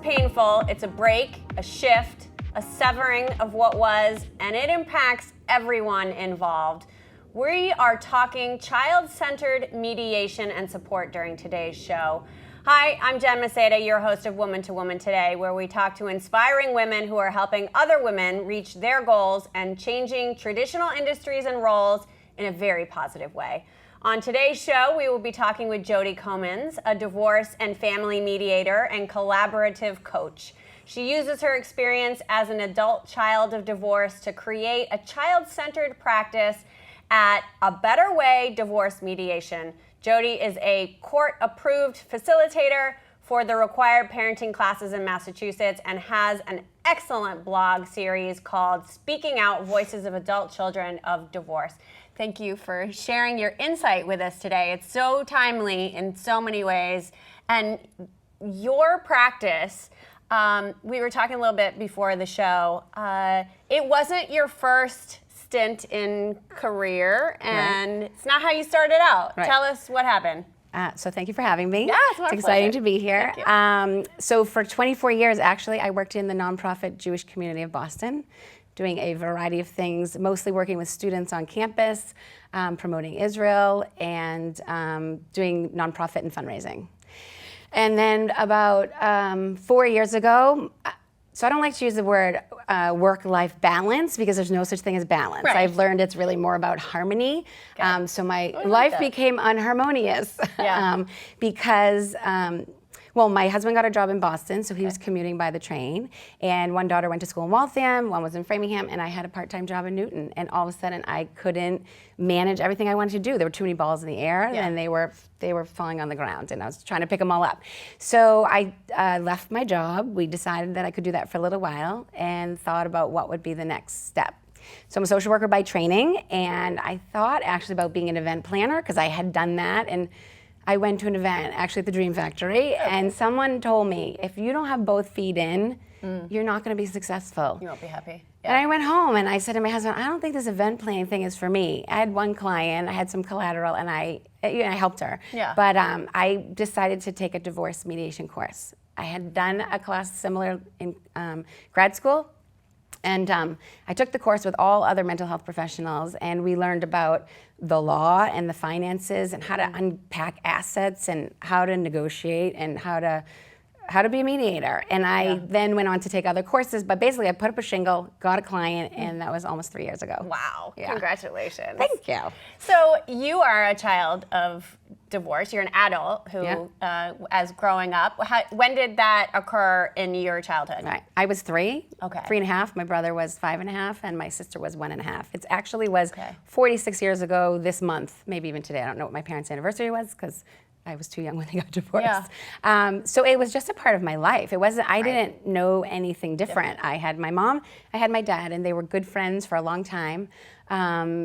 painful. It's a break, a shift, a severing of what was, and it impacts everyone involved. We are talking child-centered mediation and support during today's show. Hi, I'm Jen Maseda, your host of Woman2Woman Today, where we talk to inspiring women who are helping other women reach their goals and changing traditional industries and roles in a very positive way. On today's show, we will be talking with Jody Comins, a divorce and family mediator and collaborative coach. She uses her experience as an adult child of divorce to create a child-centered practice at A Better Way Divorce Mediation. Jody is a court-approved facilitator for the required parenting classes in Massachusetts and has an excellent blog series called Speaking Out: Voices of Adult Children of Divorce. Thank you for sharing your insight with us today. It's so timely in so many ways. And your practice, we were talking a little bit before the show, it wasn't your first stint in career, and It's not how you started out. Right. Tell us what happened. So thank you for having me. Yeah, it's exciting to be here. So for 24 years, actually, I worked in the nonprofit Jewish community of Boston, doing a variety of things, mostly working with students on campus, promoting Israel, and doing nonprofit and fundraising. And then about 4 years ago, so I don't like to use the word work-life balance because there's no such thing as balance. Right. I've learned it's really more about harmony. So my life became unharmonious because well, my husband got a job in Boston, so he was commuting by the train, and one daughter went to school in Waltham, one was in Framingham, and I had a part-time job in Newton, and all of a sudden I couldn't manage everything I wanted to do. There were too many balls in the air, and they were falling on the ground, and I was trying to pick them all up. So I left my job. We decided that I could do that for a little while, and thought about what would be the next step. So I'm a social worker by training, and I thought actually about being an event planner because I had done that, and I went to an event, actually at the Dream Factory, and someone told me, if you don't have both feet in, you're not going to be successful. You won't be happy. And I went home and I said to my husband, I don't think this event planning thing is for me. I had one client, I had some collateral, and I helped her. Yeah. But I decided to take a divorce mediation course. I had done a class similar in grad school. And I took the course with all other mental health professionals, and we learned about the law and the finances and how to unpack assets and how to negotiate and how to be a mediator. And I then went on to take other courses, but basically I put up a shingle, got a client, and that was almost 3 years ago. Wow, congratulations. Thank you. So you are a child of divorce. You're an adult who, as growing up, when did that occur in your childhood? Right, I was 3, okay. 3.5, my brother was 5.5, and my sister was 1.5. It actually was 46 years ago this month, maybe even today. I don't know what my parents' anniversary was because I was too young when they got divorced. So it was just a part of my life. It wasn't, I didn't know anything different. I had my mom, I had my dad, and they were good friends for a long time.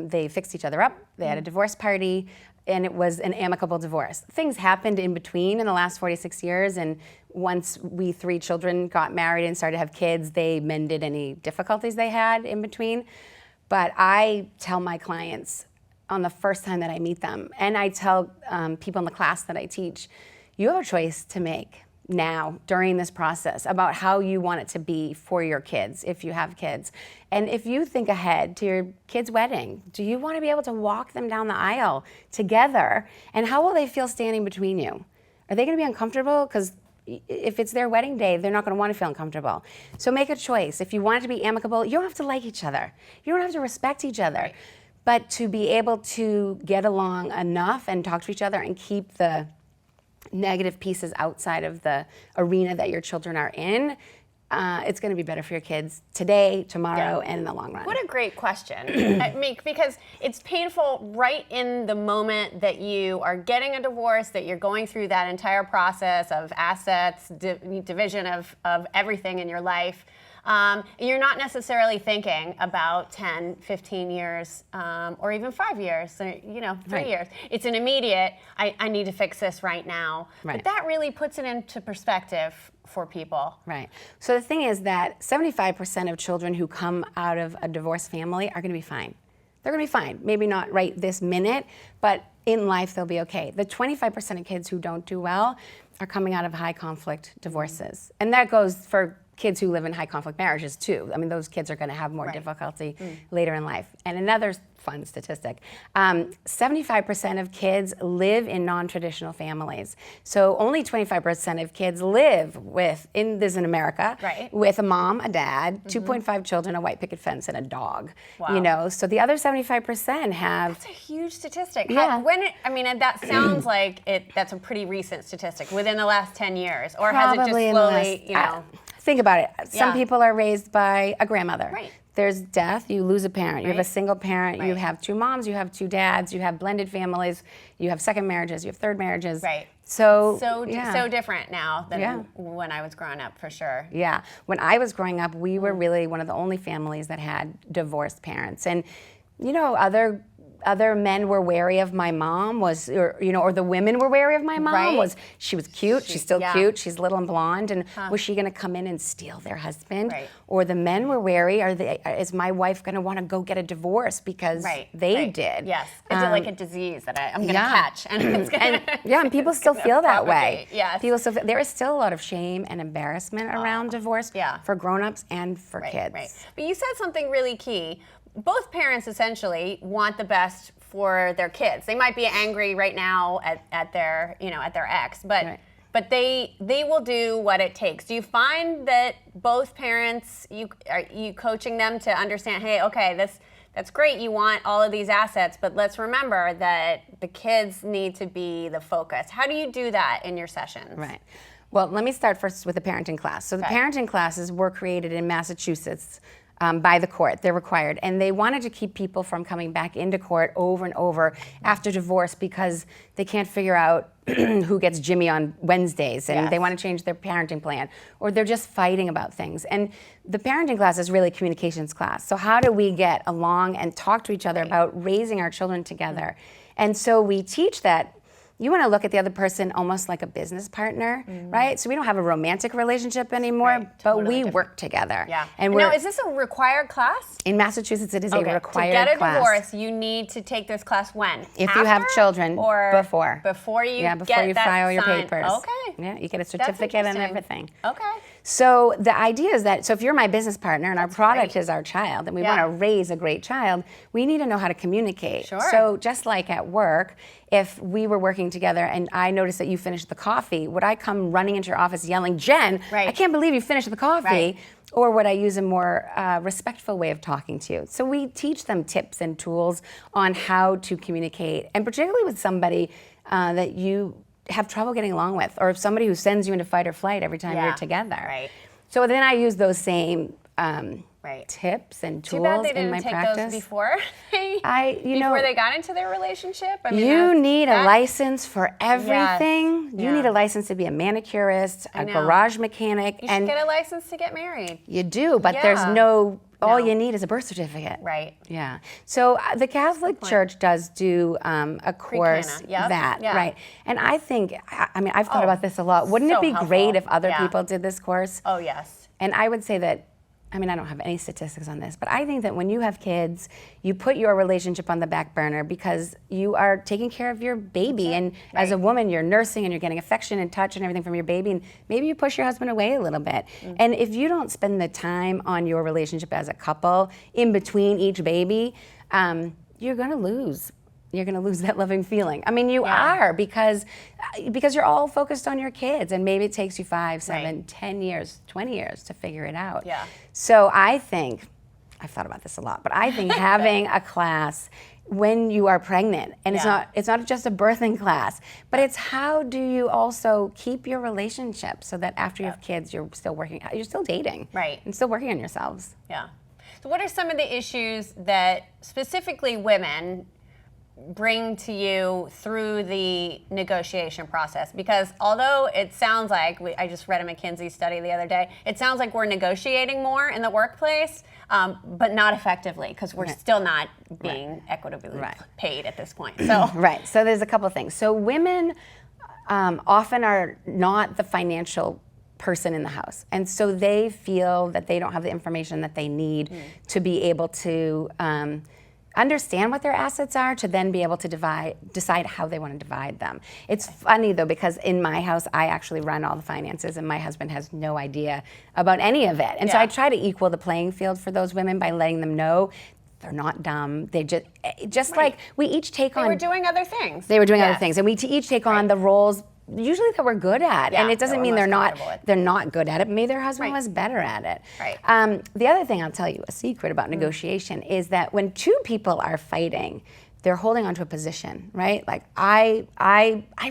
They fixed each other up. They had a divorce party, and it was an amicable divorce. Things happened in between in the last 46 years, and once we 3 children got married and started to have kids, they mended any difficulties they had in between. But I tell my clients, on the first time that I meet them, and I tell people in the class that I teach, you have a choice to make now during this process about how you want it to be for your kids if you have kids. And if you think ahead to your kid's wedding, do you want to be able to walk them down the aisle together? And how will they feel standing between you? Are they going to be uncomfortable? Because if it's their wedding day, they're not going to want to feel uncomfortable. So make a choice. If you want it to be amicable, you don't have to like each other. You don't have to respect each other. Right. But to be able to get along enough and talk to each other and keep the negative pieces outside of the arena that your children are in, it's going to be better for your kids today, tomorrow, and in the long run. What a great question. Because it's painful right in the moment that you are getting a divorce, that you're going through that entire process of assets, division of everything in your life. You're not necessarily thinking about 10, 15 years, or even 5 years, or, 3 years. It's an immediate, I need to fix this right now. Right. But that really puts it into perspective for people. Right. So the thing is that 75% of children who come out of a divorced family are going to be fine. They're going to be fine. Maybe not right this minute, but in life they'll be okay. The 25% of kids who don't do well, are coming out of high conflict divorces. And that goes for kids who live in high conflict marriages too. I mean, those kids are going to have more difficulty later in life. And another fun statistic, 75% of kids live in non-traditional families. So only 25% of kids live this in America, with a mom, a dad, 2.5 children, a white picket fence, and a dog. Wow. You know, so the other 75% have. That's a huge statistic. Yeah. That sounds like that's a pretty recent statistic, within the last 10 years, or Probably has it just slowly, think about it. Some people are raised by a grandmother. Right. There's death, you lose a parent. You have a single parent, you Right. have two moms, you have two dads, you have blended families, you have second marriages, you have third marriages. Right. So different now than when I was growing up, for sure. Yeah. When I was growing up, we were really one of the only families that had divorced parents. And, you know, other men were wary of my mom, or the women were wary of my mom. She was cute, she's still cute, she's little and blonde, and was she going to come in and steal their husband? Right. Or the men were wary, is my wife going to want to go get a divorce because they did? Yes. Is it like a disease that I'm going to catch? And it's gonna, and people still feel that way. Yes. There is still a lot of shame and embarrassment around divorce for grown-ups and for kids. Right. But you said something really key. Both parents essentially want the best for their kids. They might be angry right now at their ex, but they will do what it takes. Do you find that both parents, are you coaching them to understand, hey, okay, that's great, you want all of these assets, but let's remember that the kids need to be the focus. How do you do that in your sessions? Right. Well, let me start first with the parenting class. So the parenting classes were created in Massachusetts by the court. They're required. And they wanted to keep people from coming back into court over and over after divorce because they can't figure out who gets Jimmy on Wednesdays, and they want to change their parenting plan, or they're just fighting about things. And the parenting class is really a communications class. So how do we get along and talk to each other about raising our children together? And so we teach that you want to look at the other person almost like a business partner, right? So we don't have a romantic relationship anymore, but we work together. Yeah. And now, is this a required class? In Massachusetts, it is a required class. To get a divorce, you need to take this class when? If you have children, or before. Before you file your signed. papers. Okay. Yeah, you get a certificate and everything. Okay. So the idea is that, so if you're my business partner and our product is our child and we want to raise a great child, we need to know how to communicate. Sure. So just like at work, if we were working together and I noticed that you finished the coffee, would I come running into your office yelling, Jen, I can't believe you finished the coffee? Right. Or would I use a more respectful way of talking to you? So we teach them tips and tools on how to communicate, and particularly with somebody that you have trouble getting along with, or somebody who sends you into fight or flight every time you're together. Right. So then I use those same tips and tools Too bad they in didn't my take practice. those before before they got into their relationship. I mean, you need a license for everything. You need a license to be a manicurist, a garage mechanic, you should get a license to get married. You do, but there's all you need is a birth certificate. Right. Yeah. So the Catholic Church does do a course right. And I think, I've thought about this a lot. Wouldn't it be great if other people did this course? Oh, yes. And I would say that, I don't have any statistics on this, but I think that when you have kids, you put your relationship on the back burner because you are taking care of your baby. And as a woman, you're nursing and you're getting affection and touch and everything from your baby. And maybe you push your husband away a little bit. And if you don't spend the time on your relationship as a couple in between each baby, you're going to lose. You're going to lose that loving feeling. You are, because you're all focused on your kids, and maybe it takes you 5, 7, 10 years, 20 years to figure it out. Yeah. So I think, I've thought about this a lot, but I think having a class when you are pregnant, and it's not just a birthing class, but it's how do you also keep your relationship so that after you have kids, you're still dating, and still working on yourselves. Yeah. So what are some of the issues that specifically women bring to you through the negotiation process? Because although it sounds like, I just read a McKinsey study the other day, it sounds like we're negotiating more in the workplace, but not effectively, because we're still not being equitably paid at this point. So So there's a couple of things. So women often are not the financial person in the house, and so they feel that they don't have the information that they need to be able to understand what their assets are to then be able to decide how they want to divide them. It's funny though, because in my house, I actually run all the finances and my husband has no idea about any of it. And so I try to equal the playing field for those women by letting them know they're not dumb. They just like we each take on. They were doing other things. They were doing other things. And we each take on the roles usually that we're good at. And it doesn't mean they're not good at it. Maybe their husband was better at it. Right. The other thing I'll tell you, a secret about negotiation, is that when two people are fighting, they're holding onto a position, right? Like I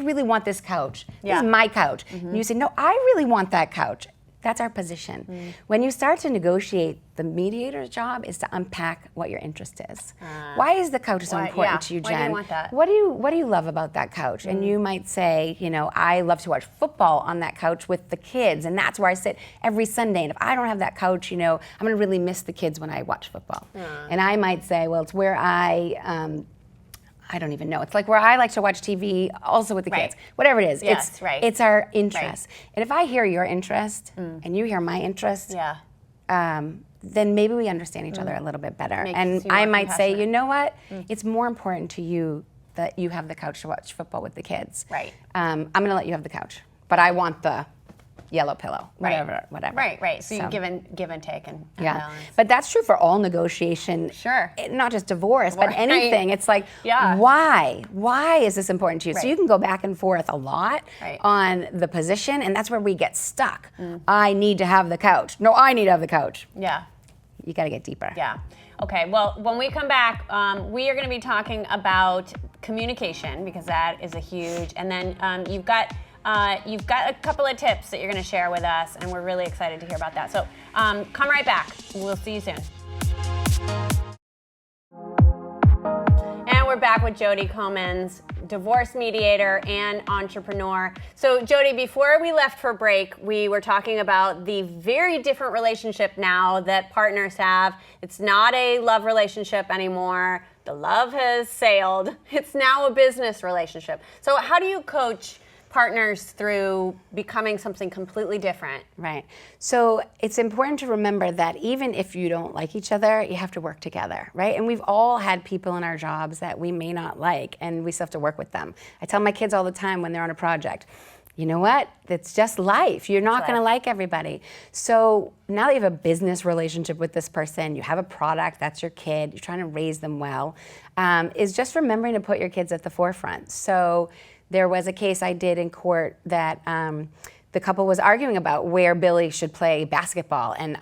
really want this couch. This is my couch. And you say, no, I really want that couch. That's our position. When you start to negotiate, the mediator's job is to unpack what your interest is. Why is the couch so important to you, Jen? Why do you want that? What do you love about that couch? And you might say, you know, I love to watch football on that couch with the kids, and that's where I sit every Sunday. And if I don't have that couch, you know, I'm gonna really miss the kids when I watch football. And I might say, well, it's where I don't even know. It's like where I like to watch TV also with the kids. Whatever it is. Yes, it's our interest. And if I hear your interest and you hear my interest, then maybe we understand each other a little bit better. And I might say, you know what? It's more important to you that you have the couch to watch football with the kids. Right. I'm going to let you have the couch, but I want the yellow pillow, whatever. Right. So you give and take and balance. But that's true for all negotiation. Sure. Not just divorce, but anything. It's like, why? Why is this important to you? So you can go back and forth a lot on the position, and that's where we get stuck. I need to have the couch. No, I need to have the couch. Yeah. You got to get deeper. Yeah. Okay. Well, when we come back, we are going to be talking about communication, because that is a huge. And then you've got a couple of tips that you're going to share with us, and we're really excited to hear about that. So come right back. We'll see you soon. And we're back with Jody Comins, divorce mediator and entrepreneur. So Jody, before we left for break, we were talking about the very different relationship now that partners have. It's not a love relationship anymore. The love has sailed. It's now a business relationship. So how do you coach partners through becoming something completely different? Right. So it's important to remember that even if you don't like each other, you have to work together, right? And we've all had people in our jobs that we may not like, and we still have to work with them. I tell my kids all the time when they're on a project, you know what? It's just life. You're not going to like everybody. So now that you have a business relationship with this person, you have a product, that's your kid, you're trying to raise them well, is just remembering to put your kids at the forefront. So there was a case I did in court that the couple was arguing about where Billy should play basketball, and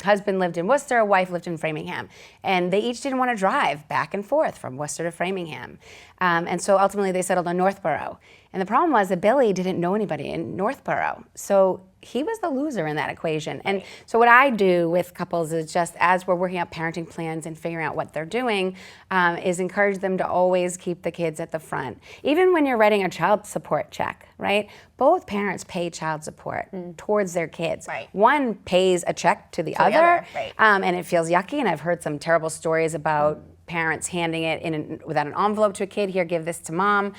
husband lived in Worcester, wife lived in Framingham, and they each didn't want to drive back and forth from Worcester to Framingham, and so ultimately they settled on Northborough. And the problem was that Billy didn't know anybody in Northborough, so he was the loser in that equation. And so what I do with couples is just, as we're working out parenting plans and figuring out what they're doing, is encourage them to always keep the kids at the front. Even when you're writing a child support check, right? Both parents pay child support towards their kids. Right. One pays a check to the other, and it feels yucky. And I've heard some terrible stories about parents handing it without an envelope to a kid. Here, give this to mom,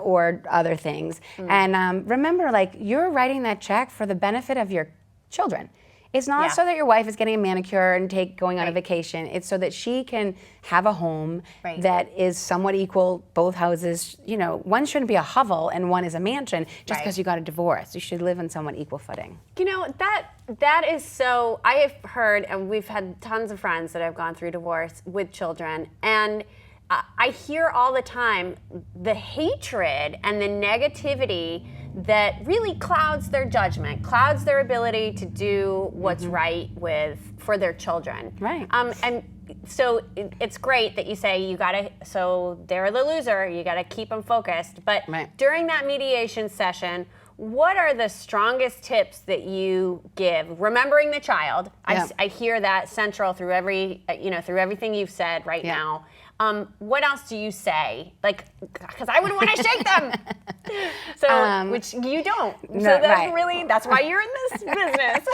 or other things. And remember, like, you're writing that check for the benefit of your children. It's not so that your wife is getting a manicure and going on a vacation. It's so that she can have a home that is somewhat equal, both houses. You know, one shouldn't be a hovel and one is a mansion just because you got a divorce. You should live on somewhat equal footing. You know, that is so, I have heard, and we've had tons of friends that have gone through divorce with children, and I hear all the time the hatred and the negativity that really clouds their judgment, clouds their ability to do what's right for their children. Right. And so it's great that you say so they're the loser, you gotta keep them focused. But during that mediation session, what are the strongest tips that you give? Remembering the child. I hear that central through through everything you've said right now. What else do you say? Like, because I would want to shake them. So, which you don't. So that's why you're in this business.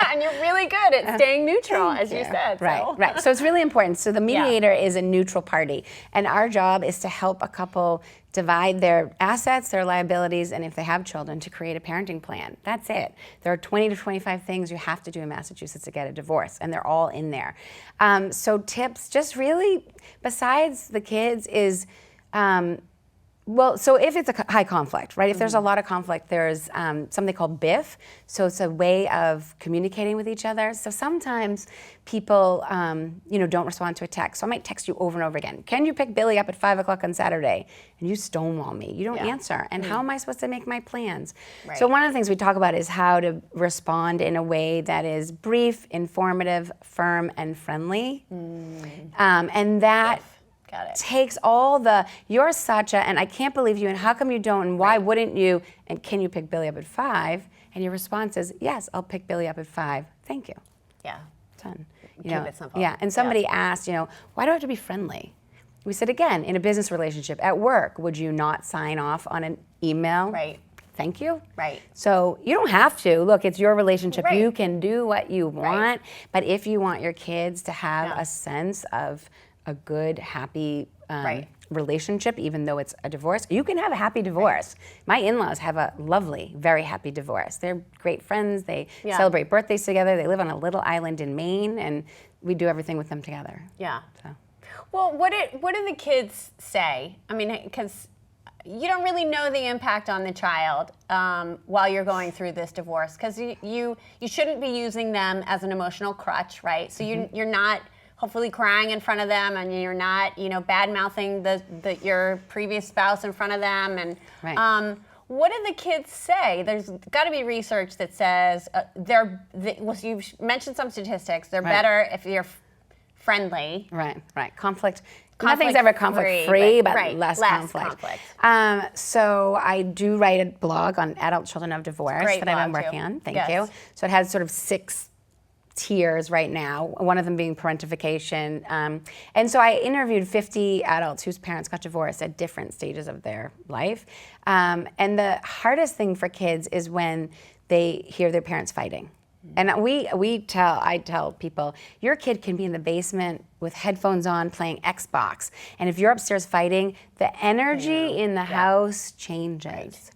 And you're really good at staying neutral, as you said. Right. So it's really important. So the mediator is a neutral party. And our job is to help a couple divide their assets, their liabilities, and if they have children, to create a parenting plan. That's it. There are 20 to 25 things you have to do in Massachusetts to get a divorce, and they're all in there. So tips, just really, besides the kids, is well, so if it's a high conflict, right? If there's a lot of conflict, there's something called BIF. So it's a way of communicating with each other. So sometimes people, don't respond to a text. So I might text you over and over again. Can you pick Billy up at 5 o'clock on Saturday? And you stonewall me. You don't answer. And how am I supposed to make my plans? Right. So one of the things we talk about is how to respond in a way that is brief, informative, firm, and friendly. And that takes all the, you're such a, and I can't believe you, and how come you don't, and why wouldn't you, and can you pick Billy up at 5? And your response is, yes, I'll pick Billy up at 5. Thank you. Yeah. Done. Keep it simple. Yeah, and somebody asked, why do I have to be friendly? We said, again, in a business relationship, at work, would you not sign off on an email? Right. Thank you. Right. So you don't have to. Look, it's your relationship. You can do what you want. But if you want your kids to have a sense of a good, happy relationship, even though it's a divorce, you can have a happy divorce. My in-laws have a lovely, very happy divorce. They're great friends. They celebrate birthdays together. They live on a little island in Maine, and we do everything with them together. Yeah. So. Well, what do the kids say? I mean, because you don't really know the impact on the child while you're going through this divorce, because you shouldn't be using them as an emotional crutch, right? So you're not hopefully crying in front of them, and you're not, bad-mouthing your previous spouse in front of them. And what do the kids say? There's got to be research that says you've mentioned some statistics. They're better if you're friendly. Right. Conflict. Nothing's ever conflict-free, but less conflict. So I do write a blog on adult children of divorce that I've been working on. Thank you. So it has sort of 6 tiers right now, one of them being parentification. And so I interviewed 50 adults whose parents got divorced at different stages of their life. And the hardest thing for kids is when they hear their parents fighting. And I tell people, your kid can be in the basement with headphones on playing Xbox. And if you're upstairs fighting, the energy in the house changes.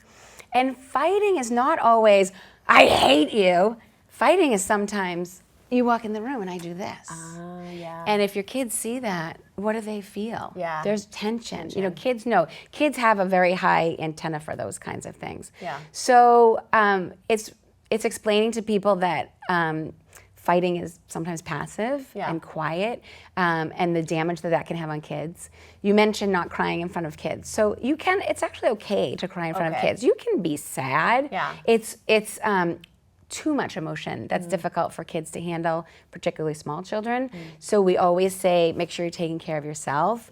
And fighting is not always, I hate you. Fighting is sometimes, you walk in the room and I do this. And if your kids see that, what do they feel? There's tension. Kids know. Kids have a very high antenna for those kinds of things. So it's explaining to people that fighting is sometimes passive and quiet, and the damage that can have on kids. You mentioned not crying in front of kids. So it's actually okay to cry in front of kids. You can be sad. It's too much emotion that's difficult for kids to handle, particularly small children. So we always say, make sure you're taking care of yourself,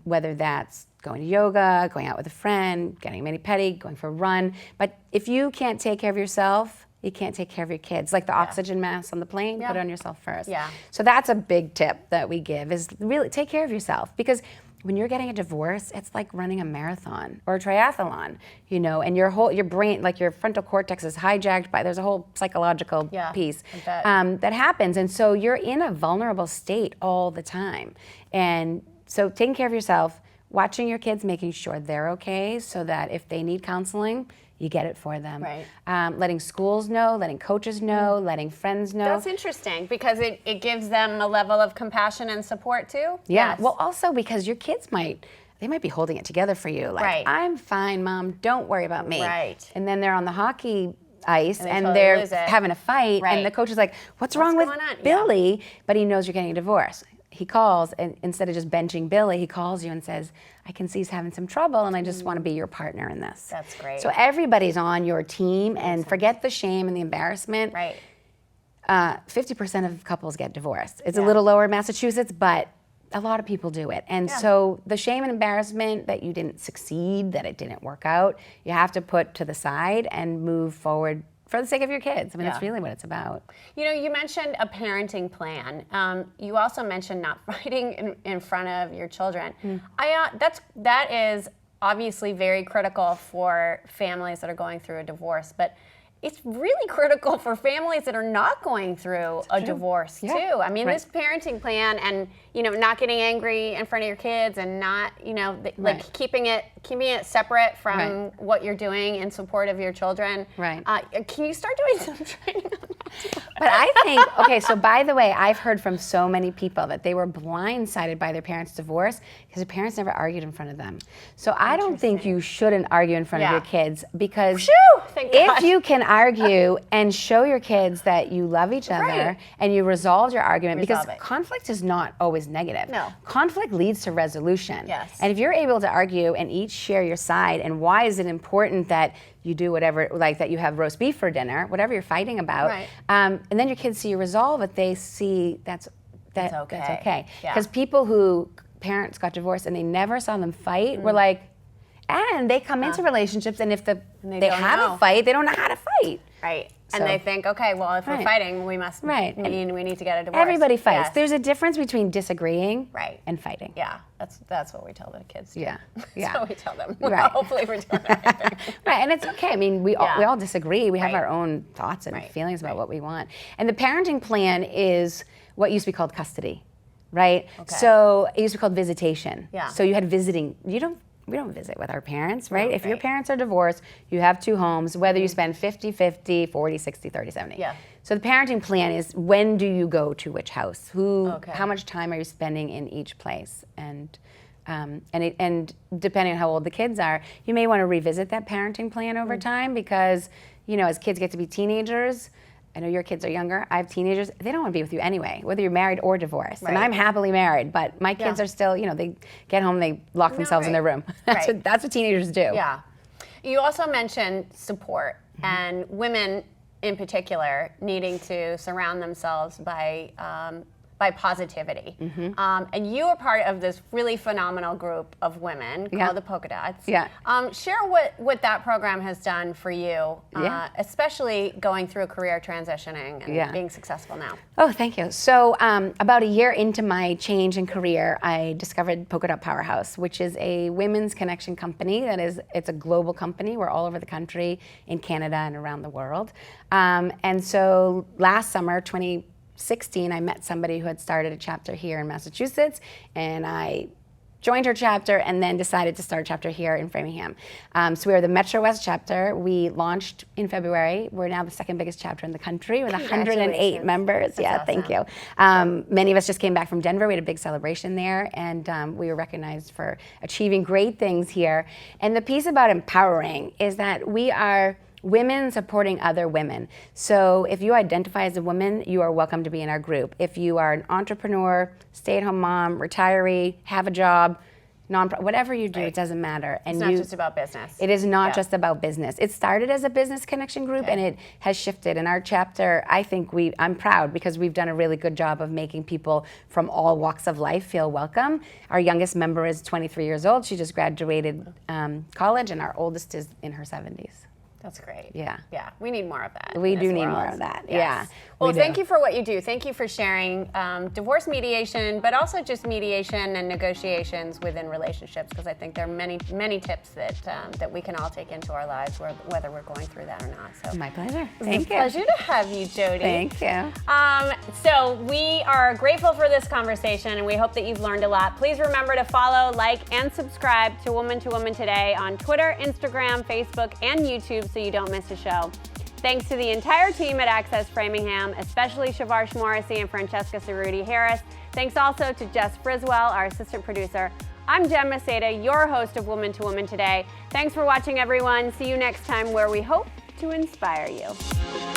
whether that's going to yoga, going out with a friend, getting a mani-pedi, going for a run. But if you can't take care of yourself, you can't take care of your kids. Like the oxygen mask on the plane, put it on yourself first. So that's a big tip that we give, is really take care of yourself. Because when you're getting a divorce, it's like running a marathon or a triathlon, and your brain, like your frontal cortex is hijacked by, there's a whole psychological piece that happens. And so you're in a vulnerable state all the time. And so taking care of yourself, watching your kids, making sure they're okay, so that if they need counseling, you get it for them. Letting schools know, letting coaches know, letting friends know. That's interesting, because it gives them a level of compassion and support too. Well, also because your kids might be holding it together for you. Like, I'm fine, Mom, don't worry about me. And then they're on the hockey ice and they're having a fight, and the coach is like, what's wrong with Billy? But he knows you're getting a divorce. He calls, and instead of just benching Billy, he calls you and says, I can see he's having some trouble, and I just want to be your partner in this. That's great. So everybody's on your team, and forget the shame and the embarrassment. 50% of couples get divorced. It's a little lower in Massachusetts, but a lot of people do it. And so the shame and embarrassment that you didn't succeed, that it didn't work out, you have to put to the side and move forward for the sake of your kids. I mean, that's really what it's about. You mentioned a parenting plan. You also mentioned not fighting in front of your children. That is obviously very critical for families that are going through a divorce. But it's really critical for families that are not going through a divorce too. I mean, this parenting plan and, not getting angry in front of your kids and not, like keeping it separate from what you're doing in support of your children. Right. Can you start doing some training on that? But I think, okay, so by the way, I've heard from so many people that they were blindsided by their parents' divorce because their parents never argued in front of them. So I don't think you shouldn't argue in front of your kids, because if you can argue and show your kids that you love each other and you resolved your argument, because conflict is not always negative. No. Conflict leads to resolution. Yes. And if you're able to argue and each share your side, and why is it important that you do whatever, like that you have roast beef for dinner, whatever you're fighting about, and then your kids see you resolve it, they see that's okay. Because people who parents got divorced and they never saw them fight were like, and they come into relationships, and if they have a fight, they don't know how to fight. Right. And they think, okay, well, if we're fighting, we must, we need to get a divorce. Everybody fights. Yes. There's a difference between disagreeing and fighting. Yeah, that's what we tell the kids. Yeah. That's what we tell them. Well, hopefully we're doing everything. And it's okay. I mean, we all disagree. We have our own thoughts and feelings about what we want. And the parenting plan is what used to be called custody, right? Okay. So it used to be called visitation. Yeah. So you had visiting. We don't visit with our parents, right? If your parents are divorced, you have two homes, whether you spend 50-50, 40-60, 30-70. Yeah. So the parenting plan is, when do you go to which house? How much time are you spending in each place? And depending on how old the kids are, you may want to revisit that parenting plan over time, because, as kids get to be teenagers, I know your kids are younger. I have teenagers. They don't want to be with you anyway, whether you're married or divorced. And I'm happily married, but my kids are still, they get home, they lock themselves in their room. That's what teenagers do. Yeah. You also mentioned support, and women in particular needing to surround themselves by positivity. And you are part of this really phenomenal group of women called the Polka Dots. Yeah. Share what that program has done for you, especially going through a career transitioning and being successful now. Oh, thank you. So about a year into my change in career, I discovered Polka Dot Powerhouse, which is a women's connection company. It's a global company. We're all over the country, in Canada and around the world. And so last summer, 2016, I met somebody who had started a chapter here in Massachusetts, and I joined her chapter and then decided to start a chapter here in Framingham. So we are the Metro West chapter. We launched in February. We're now the second biggest chapter in the country with 108 members. That's awesome. Thank you. Many of us just came back from Denver. We had a big celebration there, and we were recognized for achieving great things here. And the piece about empowering is that we are women supporting other women. So if you identify as a woman, you are welcome to be in our group. If you are an entrepreneur, stay-at-home mom, retiree, have a job, whatever you do, it doesn't matter. And it's not just about business. It is not just about business. It started as a business connection group, and it has shifted. In our chapter, I think I'm proud because we've done a really good job of making people from all walks of life feel welcome. Our youngest member is 23 years old. She just graduated college, and our oldest is in her 70s. That's great. Yeah. Yeah. We need more of that. We do need more of that. Yes. Yeah. Well, thank you for what you do. Thank you for sharing divorce mediation, but also just mediation and negotiations within relationships, because I think there are many, many tips that we can all take into our lives, whether we're going through that or not. So my pleasure. Thank you. It's a pleasure to have you, Jody. Thank you. So we are grateful for this conversation, and we hope that you've learned a lot. Please remember to follow, like, and subscribe to Woman2Woman Today on Twitter, Instagram, Facebook, and YouTube, so you don't miss a show. Thanks to the entire team at Access Framingham, especially Shavarsh Morrissey and Francesca Cerruti Harris. Thanks also to Jess Friswell, our assistant producer. I'm Jen Maseda, your host of Woman2Woman Today. Thanks for watching, everyone. See you next time, where we hope to inspire you.